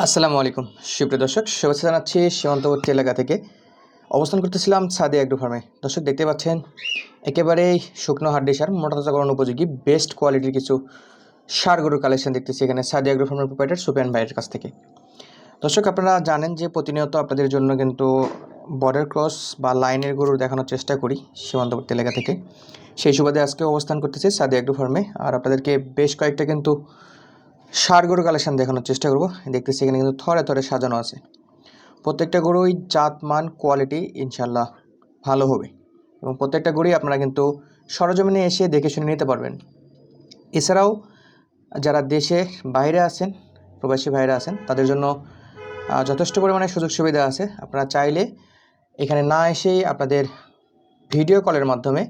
আসসালামু আলাইকুম সুপ্রিয় দর্শক, শুভেচ্ছা জানাচ্ছি সীমান্তবর্তী এলাকা থেকে। অবস্থান করতেছিলাম সাদি এগ্রো ফার্মে। দর্শক দেখতে পাচ্ছেন একেবারেই শুকনো হাড্ডি সার, মোটা তাজাকরণ উপযোগী বেস্ট কোয়ালিটির কিছু সার গরুর কালেকশন দেখতেছি এখানে সাদি এগ্রো ফার্মের প্রোপাইটার সুফিয়ান ভাইয়ের কাছ থেকে। দর্শক আপনারা জানেন যে প্রতিনিয়ত আপনাদের জন্য কিন্তু বর্ডার ক্রস বা লাইনের গরুর দেখানোর চেষ্টা করি সীমান্তবর্তী এলাকা থেকে। সেই সুবাদে আজকে অবস্থান করতেছি সাদি এগ্রো ফার্মে, আর আপনাদেরকে বেশ কয়েকটা কিন্তু ষাঁড় গরুর কালেকশন দেখানোর চেষ্টা করব। দেখতেছি এখানে কিন্তু থরে থরে সাজানো আছে। প্রত্যেকটা গরুই জাত মান কোয়ালিটি ইনশাল্লাহ ভালো হবে, এবং প্রত্যেকটা গরুই আপনারা কিন্তু সরজমিনে এসে দেখে শুনে নিতে পারবেন। এছাড়াও যারা দেশে বাইরে আছেন, প্রবাসী ভাইরা আছেন, তাদের জন্য যথেষ্ট পরিমাণে সুযোগ সুবিধা আছে। আপনারা চাইলে এখানে না এসেই আপনাদের ভিডিও কলের মাধ্যমে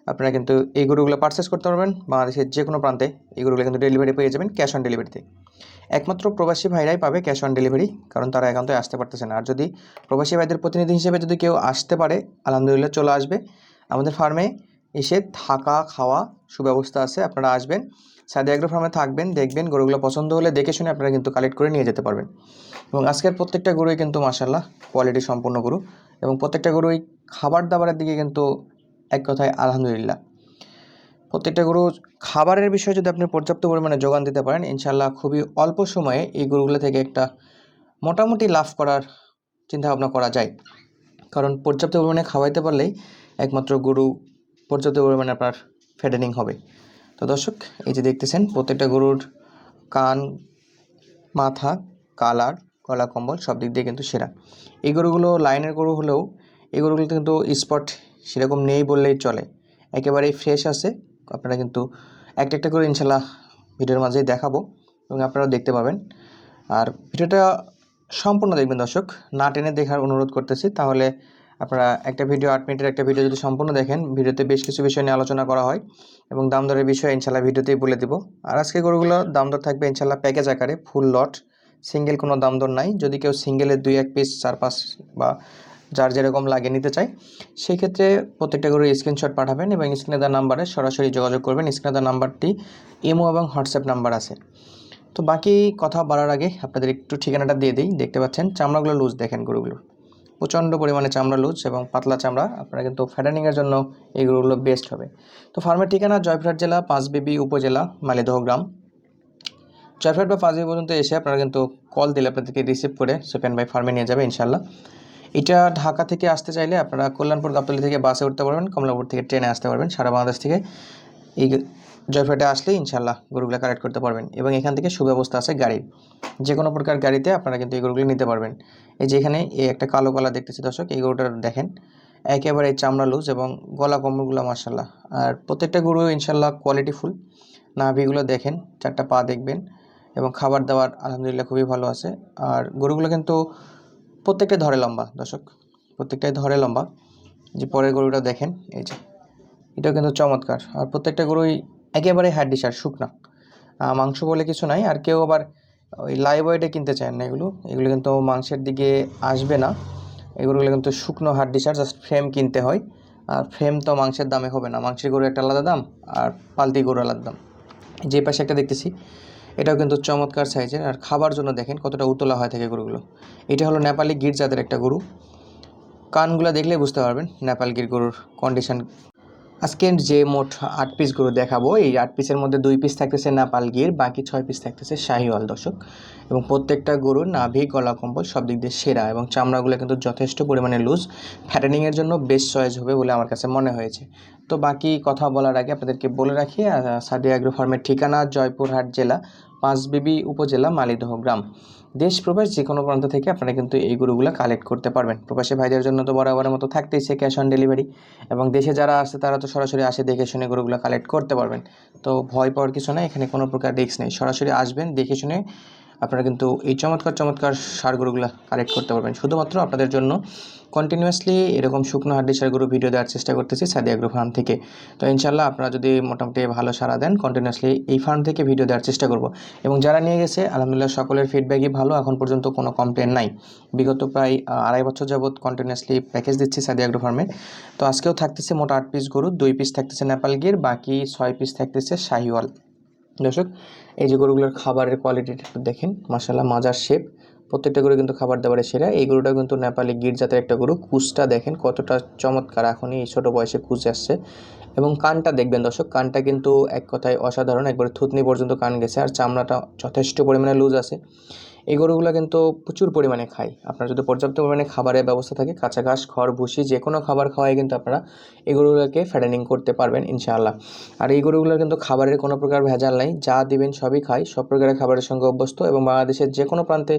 আপনারা কিন্তু এই গরুগুলো পারচেস করতে পারবেন। বাংলাদেশের যে কোনো প্রান্তে এই গরুগুলো কিন্তু ডেলিভারি পেয়ে যাবেন ক্যাশ অন ডেলিভারিতে। একমাত্র প্রবাসী ভাইরাই পাবে ক্যাশ অন ডেলিভারি, কারণ তারা একান্তই আসতে পারতেছে না। আর যদি প্রবাসী ভাইদের প্রতিনিধি হিসেবে যদি কেউ আসতে পারে, আলহামদুলিল্লাহ চলে আসবে আমাদের ফার্মে। এসে থাকা খাওয়া সুব্যবস্থা আছে, আপনারা আসবেন সাদি এগ্রো ফার্মে, থাকবেন, দেখবেন, গরুগুলো পছন্দ হলে দেখে শুনে আপনারা কিন্তু কালেক্ট করে নিয়ে যেতে পারবেন। এবং আজকের প্রত্যেকটা গরুই কিন্তু মাশাআল্লাহ কোয়ালিটি সম্পন্ন গরু, এবং প্রত্যেকটা গরুই খাবার দাবারের দিকে কিন্তু এক কথায় আলহামদুলিল্লাহ। প্রত্যেকটা গরু খাবারের বিষয়ে যদি আপনি পর্যাপ্ত পরিমাণে যোগান দিতে পারেন, ইনশাল্লাহ খুবই অল্প সময়ে এই গরুগুলো থেকে একটা মোটামুটি লাভ করার চিন্তাভাবনা করা যায়। কারণ পর্যাপ্ত পরিমাণে খাওয়াইতে পারলেই একমাত্র গরু পর্যাপ্ত পরিমাণে আপনার ফ্যাটেনিং হবে। তো দর্শক, এই যে দেখতেছেন প্রত্যেকটা গরুর কান, মাথা, কালার, গলা কম্বল সব দিক দিয়ে কিন্তু সেরা। এই গরুগুলো লাইনের গরু হলেও এই গরুগুলোতে কিন্তু স্পট সেরকম নেই বললেই চলে, একেবারেই ফ্রেশ আছে। আপনারা কিন্তু একটা একটা করে ইনশাল্লাহ ভিডিওর মাঝেই দেখাবো এবং আপনারাও দেখতে পাবেন। আর ভিডিওটা সম্পূর্ণ দেখবেন দর্শক, না টেনে দেখার অনুরোধ করতেছি। তাহলে আপনারা একটা ভিডিও 8 মিনিটের একটা ভিডিও যদি সম্পূর্ণ দেখেন, ভিডিওতে বেশ কিছু বিষয় নিয়ে আলোচনা করা হয় এবং দাম দরের বিষয়ে ইনশাল্লাহ ভিডিওতেই বলে দিব। আর আজকে গরুগুলো দাম দর থাকবে ইনশাল্লাহ প্যাকেজ আকারে, ফুল লট, সিঙ্গেল কোনো দাম দর নাই। যদি কেউ সিঙ্গেলের 2-1 পিস 4-5 বা যার যেরকম লাগে নিতে চাই, সেই ক্ষেত্রে প্রত্যেকটা গরুর স্ক্রিনশট পাঠাবেন এবং স্ক্রিনে দেওয়া নাম্বারে সরাসরি যোগাযোগ করবেন। স্ক্রিনে দেওয়া নাম্বারটি ইমো এবং হোয়াটসঅ্যাপ নাম্বার আছে। তো বাকি কথা বলার আগে আপনাদের একটু ঠিকানাটা দিয়ে দিই। দেখতে পাচ্ছেন চামড়াগুলো লুজ, দেখেন গরুগুলো প্রচণ্ড পরিমাণে চামড়া লুজ এবং পাতলা চামড়া। আপনারা কিন্তু ফ্যাটেনিংয়ের জন্য এই গরুগুলো বেস্ট হবে। তো ফার্মের ঠিকানা জয়পুরহাট জেলা পাঁচবিবি উপজেলা মালিদহ গ্রাম। জয়পুরহাট বা পাঁচবিবি পর্যন্ত এসে আপনারা কিন্তু কল দিলে আপনাদেরকে রিসিভ করে সুফিয়ান ভাই ফার্মে নিয়ে যাবে ইনশাল্লাহ। এটা ঢাকা থেকে আসতে চাইলে আপনারা কল্যাণপুর গাবতলী থেকে বাসে উঠতে পারবেন, কমলাপুর থেকে ট্রেনে আসতে পারবেন। সারা বাংলাদেশ থেকে এই জয়পুরহাটে আসলে ইনশাল্লাহ গরুগুলো কালেক্ট করতে পারবেন, এবং এখান থেকে সুব্যবস্থা আছে গাড়ির। যে কোনো প্রকার গাড়িতে আপনারা কিন্তু এই গরুগুলো নিতে পারবেন। এই যে এখানে এই একটা কালো কালার দেখতেছি দর্শক, এই গরুটার দেখেন একেবারে চামড়া লুজ এবং গলা কম্বলগুলো মাশাল্লাহ। আর প্রত্যেকটা গরু ইনশাল্লাহ কোয়ালিটিফুল। নাভিগুলো দেখেন, 4টা পা দেখবেন, এবং খাবার দাবার আলহামদুলিল্লাহ খুবই ভালো আছে। আর গরুগুলো কিন্তু প্রত্যেকটাই ধরে লম্বা দর্শক, প্রত্যেকটাই ধরে লম্বা। যে পরের গরুটা দেখেন, এই যে এটাও কিন্তু চমৎকার। আর প্রত্যেকটা গরুই একেবারে হাড্ডি সার, শুকনা, মাংস বলে কিছু নাই। আর কেউ আবার ওই লাইভ ওয়েটে কিনতে চান না, এগুলো এগুলো কিন্তু মাংসের দিকে আসবে না। এগুলো কিন্তু শুকনো হাড্ডি সার, জাস্ট ফ্রেম কিনতে হয়। আর ফ্রেম তো মাংসের দামে হবে না, মাংসের গরু একটা আলাদা দাম আর পালতি গরু আলাদা দাম। যে পাশে একটা দেখতেছি এটাও কিন্তু চমৎকার সাইজের। আর খাবার জন্য দেখেন কতটা উতলা হয় থাকে গরুগুলো। এটা হলো নেপালি গির জাতের একটা গরু। কানগুলো দেখলেই বুঝতে পারবেন নেপাল গির গরুর কন্ডিশন। আজকের যে মোট 8 পিস গরু দেখাবো, এই 8 পিসের মধ্যে 2 পিস থাকতেছে নেপাল গির, বাকি 6 পিস থাকতেছে শাহিওয়াল দর্শক। এবং প্রত্যেকটা গরুর নাভি, গলা কম্বল সব দিক দিয়ে সেরা, এবং চামড়াগুলো কিন্তু যথেষ্ট পরিমাণে লুজ। ফ্যাটেনিংয়ের জন্য বেস্ট চয়েস হবে বলে আমার কাছে মনে হয়েছে। তো বাকি কথা বলার আগে আপনাদেরকে বলে রাখি, সাদি এগ্রো ফার্মের ঠিকানা জয়পুরহাট জেলা পাঁচবিবি উপজেলা মালিদহ গ্রাম। দেশ প্রবাস যে কোনো প্রান্ত থেকে আপনারা কিন্তু এই গরুগুলো কালেক্ট করতে পারবেন। প্রবাসী ভাইদের জন্য তো বরাবরের মতো থাকতেইছে ক্যাশ অন ডেলিভারি, এবং দেশে যারা আছে তারা তো সরাসরি আসে দেখে শুনে গরুগুলো কালেক্ট করতে পারবেন। তো ভয় পাওয়ার কিছু নেই, এখানে কোনো প্রকার রিস্ক নেই। সরাসরি আসবেন, দেখে শুনে আপনারা কিন্তু এই চমৎকার চমৎকার সার গরুগুলো কালেক্ট করতে পারবেন। শুধুমাত্র আপনাদের জন্য কন্টিনিউয়াসলি এরকম শুকনো হাড্ডি সার গরু ভিডিও দেওয়ার চেষ্টা করতেছি সাদি এগ্রো ফার্ম থেকে। তো ইনশাল্লাহ আপনারা যদি মোটামুটি ভালো সাড়া দেন, কন্টিনিউয়াসলি এই ফার্ম থেকে ভিডিও দেওয়ার চেষ্টা করব। এবং যারা নিয়ে গেছে আলহামদুলিল্লাহ সকলের ফিডব্যাকই ভালো, এখন পর্যন্ত কোনো কমপ্লেন নাই। বিগত প্রায় 2.5 বছর যাবৎ কন্টিনিউয়াসলি প্যাকেজ দিচ্ছি সাদি এগ্রো ফার্মে। তো আজকেও থাকতেছে মোট 8 পিস গরু, 2 পিস থাকতেছে নেপাল গির, বাকি 6 পিস থাকতেছে শাহিওয়াল। দর্শক, এই যে গরুগুলোর খাবারের কোয়ালিটিটা একটু দেখেন, মাশাআল্লাহ মাজার শেপ, প্রত্যেকটা গরু কিন্তু খাবার দাবারে সেরা। এই গরুটা কিন্তু নেপালি গির জাতের একটা গরু। কুচটা দেখেন কতটা চমৎকার, এখনই এই ছোটো বয়সে কুচ আসছে। এবং কানটা দেখবেন দর্শক, কানটা কিন্তু এক কথায় অসাধারণ, একবারে থুতনি পর্যন্ত কান গেছে, আর চামড়াটা যথেষ্ট পরিমাণে লুজ আছে। এই গরুগুলো কিন্তু প্রচুর পরিমাণে খায়। আপনার যদি পর্যাপ্ত পরিমাণে খাবারের ব্যবস্থা থাকে, কাঁচা ঘাস, খড়, ভুসি যে কোনো খাবার খাওয়াই কিন্তু আপনারা এই গরুগুলোকে ফ্যাটেনিং করতে পারবেন ইনশাআল্লাহ। আর এই গরুগুলোর কিন্তু খাবারের কোনো প্রকার ভেজাল নাই, যা দিবেন সবই খায়, সব প্রকারের খাবারের সঙ্গে অভ্যস্ত। এবং বাংলাদেশের যে কোনো প্রান্তে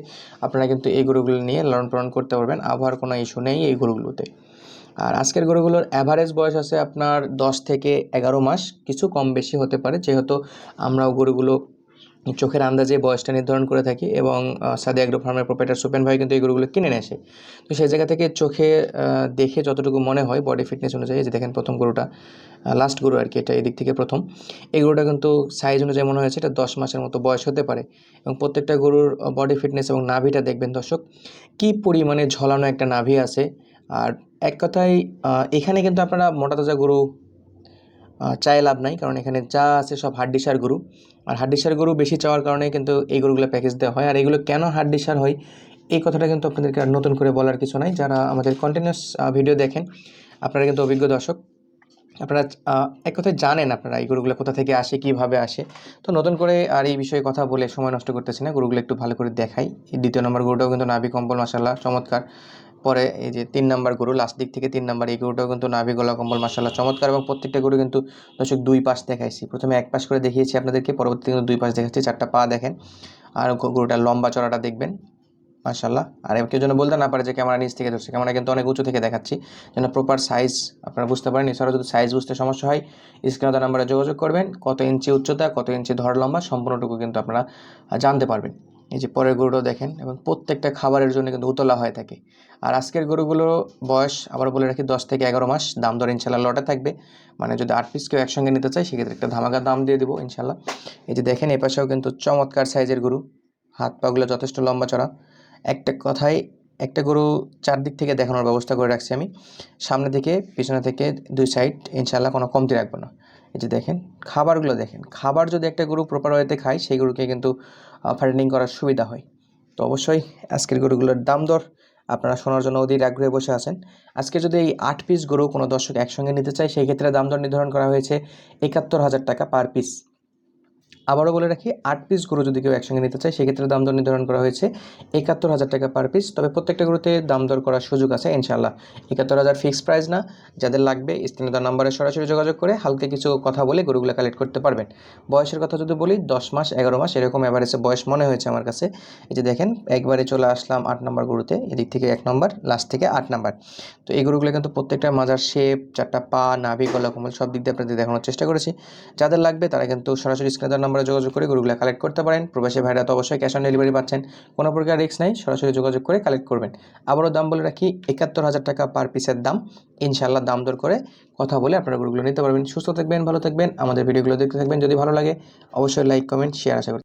আপনারা কিন্তু এই গরুগুলো নিয়ে লালন পালন করতে পারবেন, আবহাওয়ার কোনো ইস্যু নেই এই গরুগুলোতে। আর আজকের গরুগুলোর অ্যাভারেজ বয়স আছে আপনার 10 থেকে 11 মাস, কিছু কম বেশি হতে পারে, যেহেতু আমরাও গরুগুলো চোখের আন্দাজে বয়সটা নির্ধারণ করে থাকি। এবং সাদি অ্যাগ্রো ফার্মের প্রোপাইটার সুপেন ভাই কিন্তু এই গরুগুলো কিনে নিয়ে আসে। তো সেই জায়গা থেকে চোখে দেখে যতটুকু মনে হয় বডি ফিটনেস অনুযায়ী, যে দেখেন প্রথম গরুটা, লাস্ট গরু আর কি, এটা এদিক থেকে প্রথম। এই গরুটা কিন্তু সাইজ অনুযায়ী মনে হয়েছে এটা 10 মাসের মতো বয়স হতে পারে। এবং প্রত্যেকটা গরুর বডি ফিটনেস এবং নাভিটা দেখবেন দর্শক, কী পরিমাণে ঝলানো একটা নাভি আছে। আর এক কথায় এখানে কিন্তু আপনারা মোটা তাজা গরু চায়ে লাভ নাই, কারণ এখানে যা আছে সব হাড্ডিসার গরু। আর হাড্ডিসার গরু বেশি চাওয়ার কারণে কিন্তু এই গরুগুলো প্যাকেজ দেওয়া হয়। আর এগুলো কেন হাড্ডিসার হয় এই কথাটা কিন্তু আপনাদেরকে আর নতুন করে বলার কিছু নাই, যারা আমাদের কন্টিনিউয়াস ভিডিও দেখেন আপনারা কিন্তু অভিজ্ঞ দর্শক, আপনারা এক কথায় জানেন আপনারা এই গরুগুলো কোথা থেকে আসে, কীভাবে আসে। তো নতুন করে আর এই বিষয়ে কথা বলে সময় নষ্ট করতেছি না, গরুগুলো একটু ভালো করে দেখাই। এই দ্বিতীয় নম্বর গরুটাও কিন্তু নাভি কম্বল মাশাআল্লাহ চমৎকার। পরে এই যে 3 নাম্বার গরু, লাস্ট দিক থেকে 3 নাম্বার, এই গরুটাও কিন্তু নাভি গলা কম্বল মাশাআল্লাহ চমৎকার। এবং প্রত্যেকটা গরু কিন্তু দর্শক 2 পাশ দেখাইছি, প্রথমে এক পাশ করে দেখিয়েছি আপনাদেরকে, পরবর্তীতে কিন্তু 2 পাশ দেখাচ্ছি। 4টা পা দেখেন, আর গরুটার লম্বা চড়াটা দেখবেন মাশাআল্লাহ। আর কেউ যেন বলতে না পারে যে ক্যামেরা নিচ থেকে ধরছে, ক্যামেরা কিন্তু অনেক উঁচু থেকে দেখাচ্ছি, যেন প্রপার সাইজ আপনারা বুঝতে পারেন। এছাড়াও যদি সাইজ বুঝতে সমস্যা হয়, স্ক্রিনে দেওয়া নাম্বারে যোগাযোগ করবেন, কত ইঞ্চি উচ্চতা, কত ইঞ্চি ধর লম্বা সম্পূর্ণটুকু কিন্তু আপনারা জানতে পারবেন। এই যে পরের গরুটাও দেখেন, এবং প্রত্যেকটা খাবারের জন্য কিন্তু উতলা হয়ে থাকে। আর আজকের গরুগুলোর বয়স আবার বলে রাখি 10 থেকে 11 মাস। দাম দর ইনশাল্লাহ লটে থাকবে, মানে যদি 8 পিস কেউ একসঙ্গে নিতে চায় সেক্ষেত্রে একটা ধামাকা দাম দিয়ে দেবো ইনশাল্লাহ। এই যে দেখেন, এ পাশেও কিন্তু চমৎকার সাইজের গরু, হাত পাগুলো যথেষ্ট লম্বা চড়া। একটা কথায়, একটা গরু চারদিক থেকে দেখানোর ব্যবস্থা করে রাখছি আমি, সামনে থেকে পিছনে থেকে 2 সাইড, ইনশাল্লাহ কোনো কমতি রাখবো না। এই যে দেখেন খাবারগুলো দেখেন, খাবার যদি একটা গরু প্রপার ওয়েতে খায় সেই গরুকে কিন্তু ফার্টিনিং করার সুবিধা হয়। তো অবশ্যই আজকের গরুগুলোর দাম দর আপনারা শোনার জন্য অধীর আগ্রহে বসে আছেন। আজকে যদি এই 8 পিস গরু কোনো দর্শক একসঙ্গে নিতে চায়, সেই ক্ষেত্রে দাম দর নির্ধারণ করা হয়েছে 71,000 টাকা পার পিস। আবারও বলে রাখি, 8 পিস গরু যদি কেউ একসঙ্গে নিতে চায় সেক্ষেত্রে দাম দর নির্ধারণ করা হয়েছে 71,000 টাকা পার পিস। তবে প্রত্যেকটা গরুতে দাম দর করার সুযোগ আছে ইনশাআল্লাহ। 71,000 ফিক্সড প্রাইস না, যাদের লাগবে স্ক্রিনে দেওয়া নাম্বারে সরাসরি যোগাযোগ করে হালকা কিছু কথা বলে গরুগুলো কালেক্ট করতে পারবেন। বয়সের কথা যদি বলি 10 মাস 11 মাস এরকম অ্যাভারেজে বয়স মনে হয়েছে আমার কাছে। এই যে দেখেন একবারে চলে আসলাম 8 নম্বর গরুতে, এদিক থেকে 1 নম্বর, লাস্ট থেকে 8 নাম্বার। তো এই গরুগুলো কিন্তু প্রত্যেকটা মাজার শেপ, 4টা পা, নাভি, গলা, কোমল সব দিক দিয়ে আপনাদের দেখানোর চেষ্টা করেছি। যাদের লাগবে তারা কিন্তু সরাসরি স্ক্রিনে দেওয়া নাম্বারে যোগাযোগ করে গরুগুলো কালেক্ট করতে পারেন। প্রবাসী ভাইরা তো অবশ্যই ক্যাশ অন ডেলিভারি পাচ্ছেন, কোনো প্রকার রিস্ক নাই, সরাসরি যোগাযোগ করে কালেক্ট করবেন। আবারও দাম বলে রাখি 71,000 টাকা পার পিসের দাম। ইনশাআল্লাহ দাম দর করে কথা বলে আপনারা গরুগুলো নিতে পারবেন। সুস্থ থাকবেন, ভালো থাকবেন, আমাদের ভিডিওগুলো দেখতে থাকবেন। যদি ভালো লাগে অবশ্যই লাইক, কমেন্ট, শেয়ার আশা করি।